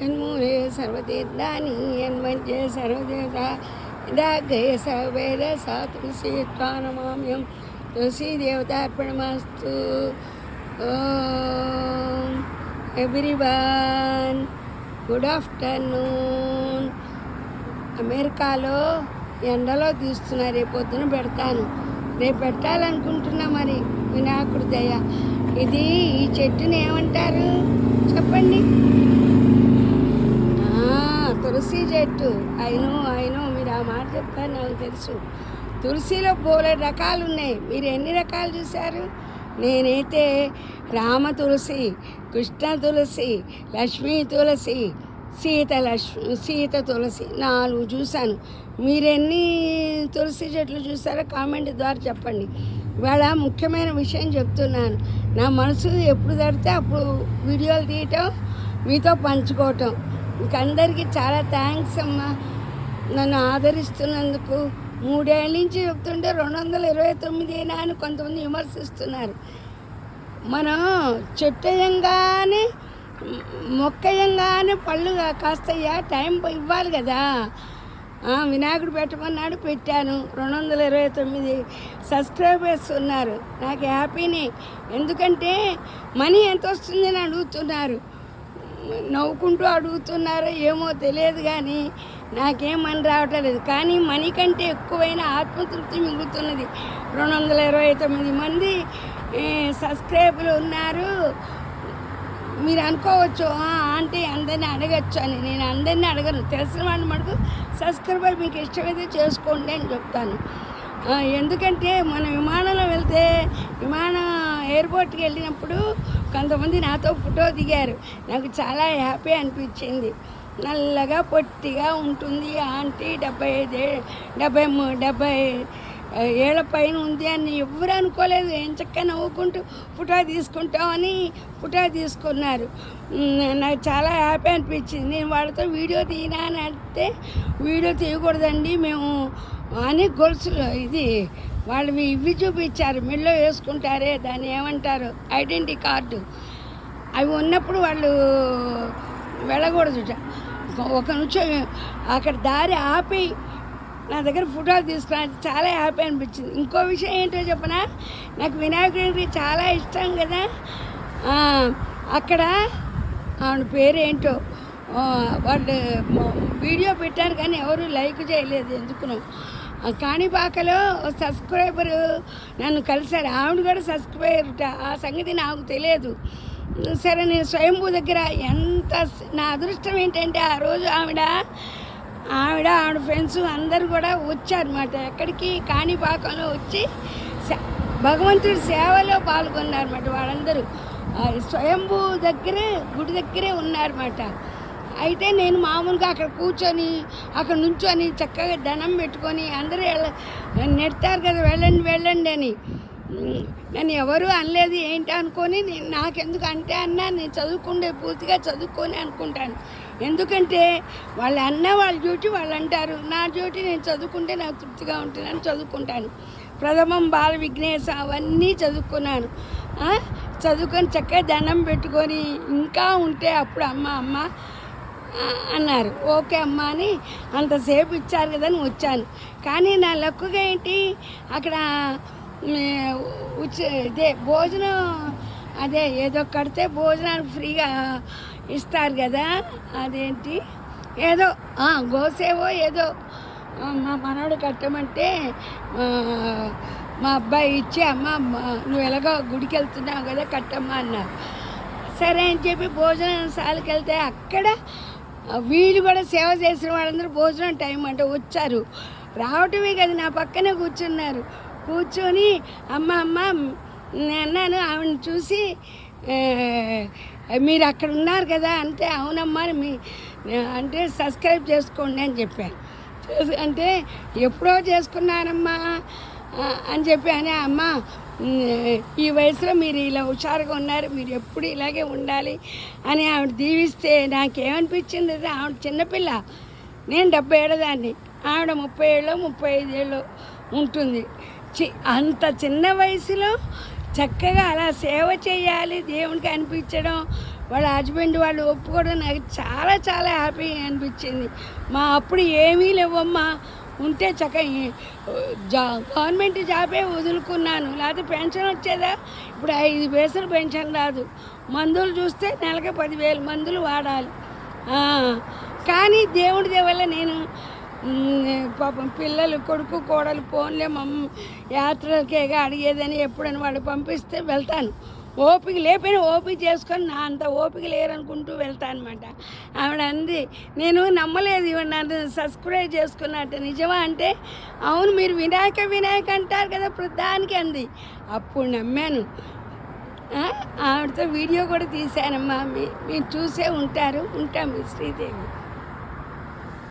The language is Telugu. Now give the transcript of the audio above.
యన్మూలే సర్వతీర్థాని యన్మంచే సర్వదేవత ఇదాగ్రే సర్వేద సా తులసి త్వానమామ్యం తులసి దేవతార్పణమస్తు. Everyone good afternoon. అమెరికాలో ఎండలో తీస్తున్నారు, రేపు పొద్దున పెడతాను. రేపు పెట్టాలనుకుంటున్నా, మరి వినాయకుడి దయ. ఇది ఈ చెట్టుని ఏమంటారు చెప్పండి? తులసి చెట్టు. అయినో మీరు ఆ మాట చెప్తారు, నాకు తెలుసు. తులసిలో బోలెడు రకాలు ఉన్నాయి. మీరు ఎన్ని రకాలు చూశారు? నేనైతే రామ తులసి, కృష్ణ తులసి, లక్ష్మీ తులసి, సీత తులసి 4 చూశాను. మీరెన్ని తులసి చెట్లు చూసారో కామెంట్ ద్వారా చెప్పండి. ఇవాళ ముఖ్యమైన విషయం చెప్తున్నాను. నా మనసు ఎప్పుడు తడితే అప్పుడు వీడియోలు తీయటం, మీతో పంచుకోవటం. ఇంకందరికీ చాలా థ్యాంక్స్ అమ్మా, నన్ను ఆదరిస్తున్నందుకు. 3 ఏళ్ళ నుంచి చెప్తుంటే 229 అని కొంతమంది విమర్శిస్తున్నారు. మనం చెట్టయంగానే మొక్కయంగానే పళ్ళు కాస్తయ్యా, టైం ఇవ్వాలి కదా. వినాయకుడు పెట్టమన్నాడు, పెట్టాను. 229 సబ్స్క్రైబర్స్ ఉన్నారు. నాకు హ్యాపీనే. ఎందుకంటే మనీ ఎంత వస్తుందని అడుగుతున్నారు. నవ్వుకుంటూ అడుగుతున్నారో ఏమో తెలియదు, కానీ నాకేం మనీ రావటం లేదు. కానీ మనీ కంటే ఎక్కువైన ఆత్మతృప్తి మిగులుతున్నది. 229 మంది సబ్స్క్రైబర్లు ఉన్నారు. మీరు అనుకోవచ్చు ఆంటీ అందరినీ అడగచ్చు అని. నేను అందరినీ అడగను. తెలిసిన వాళ్ళని మటుకు సబ్స్క్రైబర్ మీకు ఇష్టమైతే చేసుకోండి అని చెప్తాను. ఎందుకంటే మనం విమానంలో వెళ్తే, ఎయిర్పోర్ట్కి వెళ్ళినప్పుడు కొంతమంది నాతో ఫోటో దిగారు. నాకు చాలా హ్యాపీ అనిపించింది. నల్లగా పొట్టిగా ఉంటుంది ఆంటీ, 70 ఏళ్ళ పైన ఉంది అని ఎవరు అనుకోలేదు. ఏం చక్కగా నవ్వుకుంటూ ఫోటో తీసుకుంటామని ఫోటో తీసుకున్నారు. నాకు చాలా హ్యాపీ అనిపించింది. నేను వాళ్ళతో వీడియో తీయనా అని అంటే, వీడియో తీయకూడదండి మేము అని గొలుసులు ఇది వాళ్ళు ఇవి చూపించారు. మెల్లో వేసుకుంటారే, దాన్ని ఏమంటారు, ఐడెంటిటీ కార్డు. అవి ఉన్నప్పుడు వాళ్ళు వెళ్ళకూడదు. ఒక నిమిషం అక్కడ దారి ఆపి నా దగ్గర ఫోటోలు తీసుకున్నాను. చాలా హ్యాపీ అనిపించింది. ఇంకో విషయం ఏంటో చెప్పనా, నాకు వినాయకుడి చాలా ఇష్టం కదా. అక్కడ ఆవిడ పేరేంటో వాళ్ళు వీడియో పెట్టారు కానీ ఎవరు లైక్ చేయలేదు ఎందుకునో. కాణిపాకలో సబ్స్క్రైబరు నన్ను కలిశారు. ఆవిడ కూడా సబ్స్క్రైబర్, ఆ సంగతి నాకు తెలియదు. సరే, నేను స్వయంభూ దగ్గర ఎంత నా అదృష్టం ఏంటంటే ఆ రోజు ఆవిడ ఫ్రెండ్స్ అందరూ కూడా వచ్చారన్నమాట. ఎక్కడికి? కాణిపాకంలో వచ్చి భగవంతుడి సేవలో పాల్గొన్నారన్నమాట. వాళ్ళందరూ స్వయంభూ దగ్గరే, గుడి దగ్గరే ఉన్నారన్నమాట. అయితే నేను మామూలుగా అక్కడ కూర్చొని, అక్కడ నుంచొని చక్కగా దండం పెట్టుకొని, అందరూ నెడతారు కదా వెళ్ళండి అని. నన్ను ఎవరు అనలేదు. ఏంటి అనుకొని నాకెందుకు అంటే అన్నా, నేను చదువుకుంటే పూర్తిగా చదువుకొని అనుకుంటాను. ఎందుకంటే వాళ్ళు అన్న వాళ్ళ డ్యూటీ వాళ్ళు అంటారు, నా డ్యూటీ నేను చదువుకుంటే నాకు తృప్తిగా ఉంటుందని చదువుకుంటాను. ప్రథమం బాల విఘ్నేశ అవన్నీ చదువుకున్నాను. చదువుకొని చక్కగా దండం పెట్టుకొని ఇంకా ఉంటే అప్పుడు అమ్మ అన్నారు. ఓకే అమ్మ అని అంతసేపు ఇచ్చారు కదా అని వచ్చాను. కానీ నా లక్కుగా ఏంటి, అక్కడ ఇదే భోజనం, అదే ఏదో కడితే భోజనానికి ఫ్రీగా ఇస్తారు కదా, అదేంటి ఏదో గోసేవో ఏదో మా మనవడు కట్టమంటే మా అబ్బాయి ఇచ్చి, అమ్మ నువ్వు ఎలాగో గుడికి వెళ్తున్నావు కదా కట్టమ్మా అన్నారు. సరే అని చెప్పి భోజనశాలకి వెళ్తే అక్కడ వీళ్ళు కూడా సేవ చేసిన వాళ్ళందరూ భోజనం టైం అంటే వచ్చారు. రావటమే కదా, నా పక్కనే కూర్చున్నారు. కూర్చొని అమ్మ అన్నాను. ఆవిడని చూసి మీరు అక్కడ ఉన్నారు కదా అంటే, అవునమ్మా అంటే సబ్స్క్రైబ్ చేసుకోండి అని చెప్పాను. అంటే ఎప్పుడో చేసుకున్నానమ్మా అని చెప్పి అని, అమ్మ ఈ వయసులో మీరు ఇలా హుషారుగా ఉన్నారు, మీరు ఎప్పుడు ఇలాగే ఉండాలి అని ఆవిడ దీవిస్తే నాకేమనిపించింది, ఆవిడ చిన్నపిల్ల, నేను 70 ఏళ్ళదాన్ని, ఆవిడ 30 ఏళ్ళు 35 ఏళ్ళు ఉంటుంది. అంత చిన్న వయసులో చక్కగా అలా సేవ చేయాలి, దేవునికి అనిపించడం, వాళ్ళ హస్బెండ్ వాళ్ళు ఒప్పుకోవడం నాకు చాలా చాలా హ్యాపీ అనిపించింది. మా అప్పుడు ఏమీ లేవమ్మా, ఉంటే గవర్నమెంట్ జాబే వదులుకున్నాను, లేకపోతే పెన్షన్ వచ్చేదా. ఇప్పుడు 5 పైసలు పెన్షన్ రాదు. మందులు చూస్తే నెలకి 10,000 మందులు వాడాలి. కానీ దేవుడి దేవల్ల నేను పాపం పిల్లలు కొడుకు కోడలు ఫోన్లే యాత్రలకేగా అడిగేదని ఎప్పుడైనా వాళ్ళు పంపిస్తే వెళ్తాను. ఓపిక లేకపోయినా ఓపిక చేసుకొని నా అంత ఓపిక లేరనుకుంటూ వెళ్తాను అనమాట. ఆవిడ అంది, నేను నమ్మలేదు ఇవన్నీ నన్ను సబ్స్క్రైబ్ చేసుకున్నట్టు, నిజమా అంటే అవును మీరు వినాయక అంటారు కదా ప్రధానికి అంది. అప్పుడు నమ్మాను. ఆవిడతో వీడియో కూడా తీశానమ్మా, మీరు చూసే ఉంటారు. ఉంటాం శ్రీదేవి.